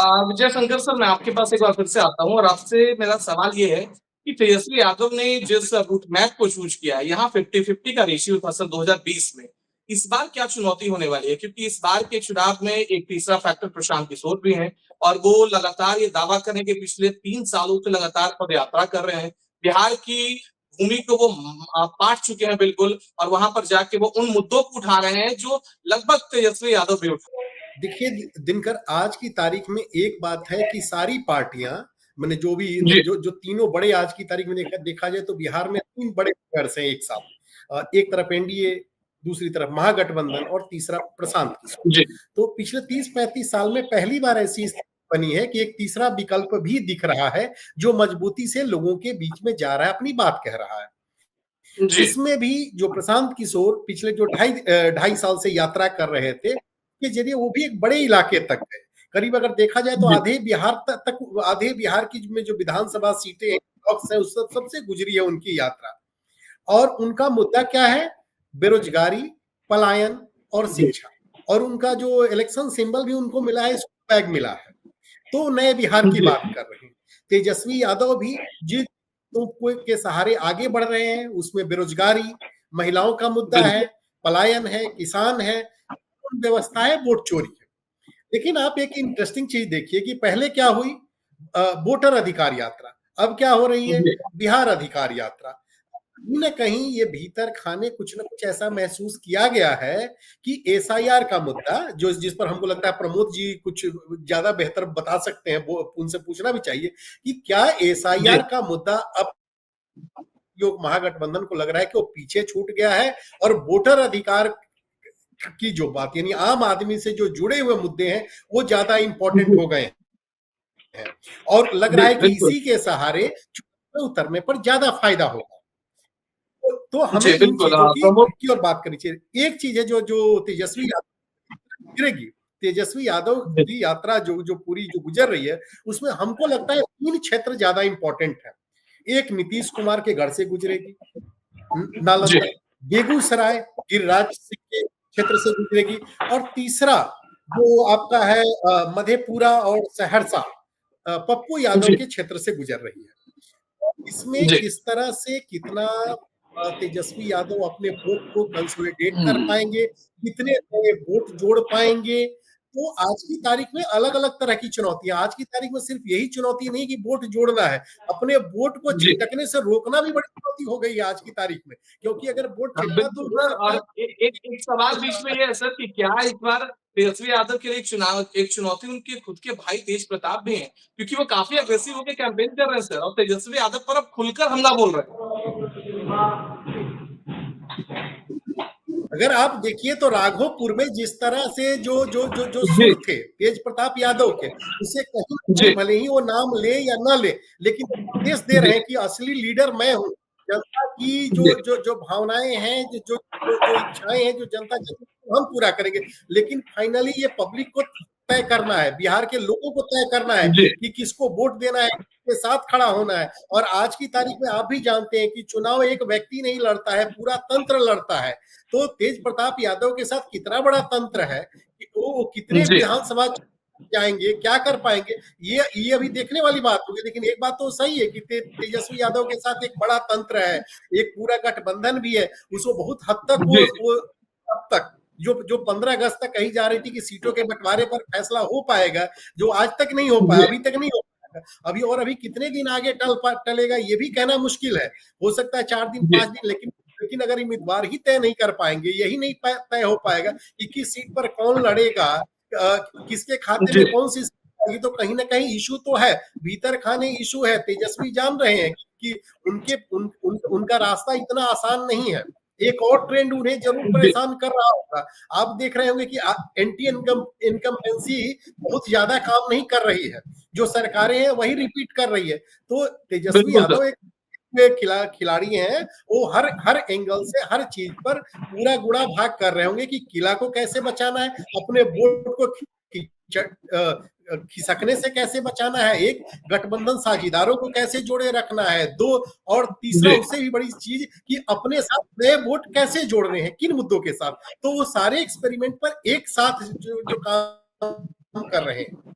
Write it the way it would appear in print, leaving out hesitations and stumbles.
Vijay Shankar sir, मैं आपके पास एक बार फिर से आता हूँ और आपसे मेरा सवाल ये है कि तेजस्वी यादव ने जिस रूट मैप को चूज किया है, यहाँ 50-50 का रेशियो था सर 2020 में। इस बार क्या चुनौती होने वाली है? क्योंकि इस बार के चुनाव में एक तीसरा फैक्टर प्रशांत किशोर भी हैं और वो लगातार ये दावा करें कि पिछले 3 सालों से लगातार पदयात्रा कर रहे हैं। बिहार की भूमि को वो पाट चुके हैं बिल्कुल, और वहां पर जाके वो उन मुद्दों को उठा रहे हैं जो लगभग तेजस्वी यादव भी उठा। देखिए दिनकर, आज की तारीख में एक बात है कि सारी पार्टियां, मैंने जो भी जी जो तीनों बड़े आज की तारीख में देखा जाए तो बिहार में तीन बड़े प्लेयर्स हैं एक साथ। एक तरफ एनडीए, दूसरी तरफ महागठबंधन और तीसरा प्रशांत किशोर। जी तो पिछले 30-35 साल में पहली बार ऐसी स्थिति बनी है कि एक तीसरा विकल्प भी दिख रहा है जो मजबूती से लोगों के बीच में जा रहा है, अपनी बात कह रहा है। जी इसमें भी जो प्रशांत किशोर पिछले जो ढाई ढाई साल से यात्रा कर रहे थे के जरिए, वो भी एक बड़े इलाके तक गए। करीब अगर देखा जाए तो जी आधे बिहार तक आधे बिहार की में जो विधानसभा सीटें ब्लॉक्स है, उस सबसे गुजरी है उनकी यात्रा। और उनका मुद्दा क्या है? बेरोजगारी, पलायन और जी शिक्षा। और उनका जो इलेक्शन सिंबल भी उनको मिला है, स्कूल बैग मिला है। तो नए बिहार की जी बात कर रहे हैं। तेजस्वी यादव भी जिस के सहारे आगे बढ़ रहे हैं, उसमें बेरोजगारी, महिलाओं का मुद्दा है, बिल्कुल। पलायन है, किसान है, व्यवस्था है, वोट चोरी है। लेकिन आप एक इंटरेस्टिंग चीज देखिए कि पहले क्या हुई, वोटर अधिकार यात्रा। अब क्या हो रही है? जी बिहार अधिकार यात्रा। कहीं ना कहीं ये भीतर खाने कुछ ना कुछ ऐसा महसूस किया गया है कि एसआईआर का मुद्दा, जो जिस पर हमको लगता है प्रमोद जी कुछ ज्यादा बेहतर बता सकते हैं, वो उनसे पूछना भी चाहिए कि क्या जी एसआईआर का मुद्दा अब जो महागठबंधन को लग रहा है कि वो पीछे छूट गया है, और वोटर अधिकार की जो बात, यानी आम आदमी से जो जुड़े हुए मुद्दे हैं, वो ज्यादा इंपॉर्टेंट जी हो गए हैं। और लग रहा है कि बिल्कुल। इसी के सहारे चुनाव में उतरने पर ज्यादा फायदा होगा। तो हमें जी इन बिल्कुल। चीजों प्रमोद। की और बात करनी चाहिए। एक चीज है जो तेजस्वी यादव गिरेगी, तेजस्वी यादव जी की यात्रा जो जो पूरी जो गुजर रही है, उसमें हमको लगता है तीन क्षेत्र ज्यादा इंपॉर्टेंट है। एक नीतीश कुमार के घर से गुजरेगी, जी नालंदा, बेगूसराय, गिरिराज सिंह के क्षेत्र से गुजरेगी, और तीसरा जो आपका है मधेपुरा और सहरसा, पप्पू यादव जी के क्षेत्र से गुजर रही है। इसमें जी किस तरह से कितना तेजस्वी यादव अपने वोट को कंसोलिडेट कर हम्म, पाएंगे, कितने नए वोट जोड़ पाएंगे। तो आज की तारीख में अलग अलग तरह की चुनौतियां, आज की तारीख में सिर्फ यही चुनौती नहीं कि वोट जोड़ना है, अपने वोट को जी छिटकने से रोकना भी बड़ी चुनौती हो गई है आज की तारीख में। क्योंकि अगर वोट हाँ, छिटका तो बिल्कुल हो सर। सकता और है एक सवाल बीच में ये है सर कि क्या इस बार तेजस्वी यादव के लिए एक चुनौती उनके खुद के भाई तेज प्रताप भी हैं, क्योंकि वो काफी अग्रेसिव होकर कैंपेन कर रहे हैं सर, और तेजस्वी यादव पर अब खुलकर हमला बोल रहे अगर आप देखिए तो राघोपुर में जिस तरह से जो जो जो जो हैं। जी सुर थे तेज प्रताप यादव के, उसे कहीं ना कहीं जी भले ही वो नाम ले या ना ले, लेकिन संदेश दे रहे जी हैं कि असली लीडर मैं हूँ। जनता की जो जी जो जो भावनाएं हैं, जो जो जो, जो इच्छाएं हैं, जो जनता की, हम पूरा करेंगे। लेकिन फाइनली ये पब्लिक को तय करना है, बिहार के लोगों को तय करना है जी कि किसको वोट देना है, के साथ खड़ा होना है। और आज की तारीख में आप भी जानते हैं कि चुनाव एक व्यक्ति नहीं लड़ता है, पूरा तंत्र लड़ता है। तो तेज प्रताप यादव के साथ कितना बड़ा तंत्र है कि वो कितने जी विधानसभा जाएंगे, क्या कर पाएंगे, ये अभी देखने वाली बात होगी। लेकिन एक बात तो सही है कि तेजस्वी यादव के साथ एक बड़ा तंत्र है, एक पूरा गठबंधन भी है। उसको बहुत हद तक जी वो अब तक जो जो 15 अगस्त तक कही जा रही थी कि सीटों के बंटवारे पर फैसला हो पाएगा, जो आज तक नहीं हो पाया, जी अभी तक नहीं हो पाएगा। अभी कितने दिन आगे टलेगा ये भी कहना मुश्किल है। हो सकता है 4 दिन जी 5 दिन, लेकिन अगर उम्मीदवार ही तय नहीं कर पाएंगे, यही नहीं तय हो पाएगा कि किस सीट पर कौन लड़ेगा, किसके खाते जी में कौन सी सीट आएगी, तो कहीं ना कहीं इशू तो है, भीतर खाने इशू है। तेजस्वी जान रहे हैं कि उनका रास्ता इतना आसान नहीं है। एक और ट्रेंड उन्हें जरूर जी परेशान कर रहा होगा। आप देख रहे होंगे कि एंटी इनकम्बेंसी बहुत ज्यादा काम नहीं कर रही है, जो सरकारें हैं वही रिपीट कर रही है। तो तेजस्वी बिल्कुल सर। यादव एक खिलाड़ी हैं, वो हर हर एंगल से हर चीज पर पूरा गुणा भाग कर रहे होंगे कि किला को कैसे बचाना है, अपने वोट को खिसकने से कैसे बचाना है, एक गठबंधन साझीदारों को कैसे जोड़े रखना है, दो, और तीसरा जी उससे भी बड़ी चीज कि अपने साथ नए वोट कैसे जोड़ने हैं, किन मुद्दों के साथ। तो वो सारे एक्सपेरिमेंट पर एक साथ जो काम कर रहे हैं।